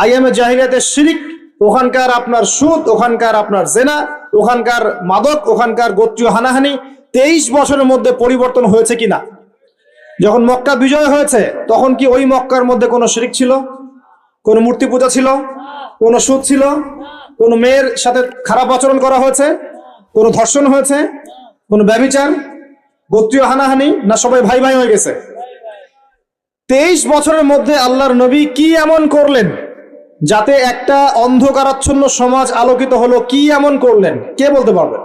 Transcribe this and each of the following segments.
আইয়ামে জাহিলিয়াতে শিরিক, ওখানকার আপনার সুদ, ওখানকার আপনার জেনা, ওখানকার মাদক, ওখানকার গোত্রীয় হানাহানি 23 বছরের মধ্যে পরিবর্তন হয়েছে কিনা? যখন মক্কা বিজয় হয়েছে তখন কি ওই মক্কার মধ্যে কোনো শিরিক ছিল? কোনো মূর্তি পূজা ছিল? কোনো সুদ ছিল? কোনো মেয়ের সাথে খারাপ আচরণ করা হয়েছে? কোনো ধর্ষণ হয়েছে? কোনো ব্যভিচার, গোত্রীয় হানাহানি? না সবাই ভাই ভাই হয়ে গেছে? 23 বছরের মধ্যে আল্লাহর নবী কি এমন করলেন যাতে একটা অন্ধকারাচ্ছন্ন সমাজ আলোকিত হলো? কি এমন করলেন কে বলতে পারবে?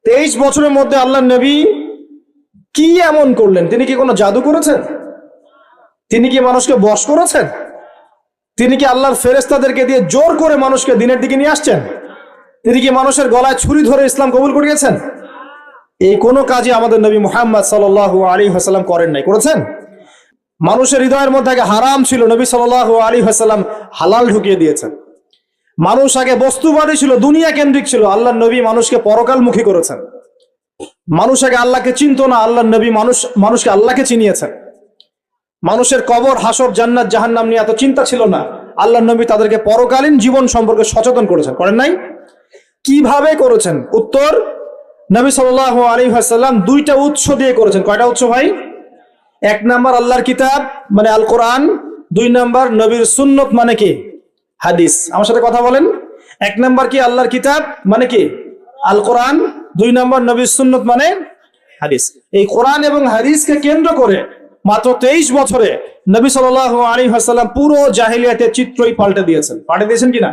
23 বছরের মধ্যে আল্লাহর নবী কি এমন করলেন? তিনি কি কোনো জাদু করেছেন? তিনি কি মানুষকে বশ করেছেন? তিনি কি আল্লাহর ফেরেশতাদেরকে দিয়ে জোর করে মানুষকে দিনের দিকে নিয়ে আসছেন? তিনি কি মানুষের গলায় ছুরি ধরে ইসলাম কবুল করিয়েছেন? এই কোনো কাজই আমাদের নবী মুহাম্মদ সাল্লাল্লাহু আলাইহি ওয়াসাল্লাম করেন নাই। করেছেন? মানুষের হৃদয়ের মধ্যে আগে হারাম ছিল, নবী সাল্লাল্লাহু আলাইহি ওয়াসাল্লাম হালাল ঢুকিয়ে দিয়েছেন। মানুষ আগে বস্তুবাদী ছিল, দুনিয়া কেন্দ্রিক ছিল, আল্লাহর নবী মানুষকে পরকালমুখী করেছেন। মানুষ আগে আল্লাহকে চিনতো না, আল্লাহর নবী মানুষকে আল্লাহকে চিনিয়েছেন। মানুষের কবর, হাসর, জান্নাত, জাহান্নাম নিয়ে এত চিন্তা ছিল না, আল্লাহর নবী তাদেরকে পরকালীন জীবন সম্পর্কে সচেতন করেছেন। করেন নাই? কিভাবে করেছেন? উত্তর, নবী সাল্লাল্লাহু আলাইহি ওয়াসাল্লাম দুইটা উৎস দিয়ে করেছেন। কয়টা উৎস ভাই? 1 নাম্বার আল্লাহর কিতাব মানে আল কোরআন, 2 নাম্বার নবীর সুন্নত মানে কি? হাদিস। আমার সাথে কথা বলেন। 1 নাম্বার কি? আল্লাহর কিতাব মানে কি? আল কোরআন। 2 নাম্বার নবীর সুন্নত মানে হাদিস। এই কোরআন এবং হাদিসকে কেন্দ্র করে মাত্র 23 বছরে নবী সাল্লাল্লাহু আলাইহি ওয়াসাল্লাম পুরো জাহেলিয়াতের চিত্রই পাল্টে দিয়েছেন। পাল্টে দিয়েছেন কিনা?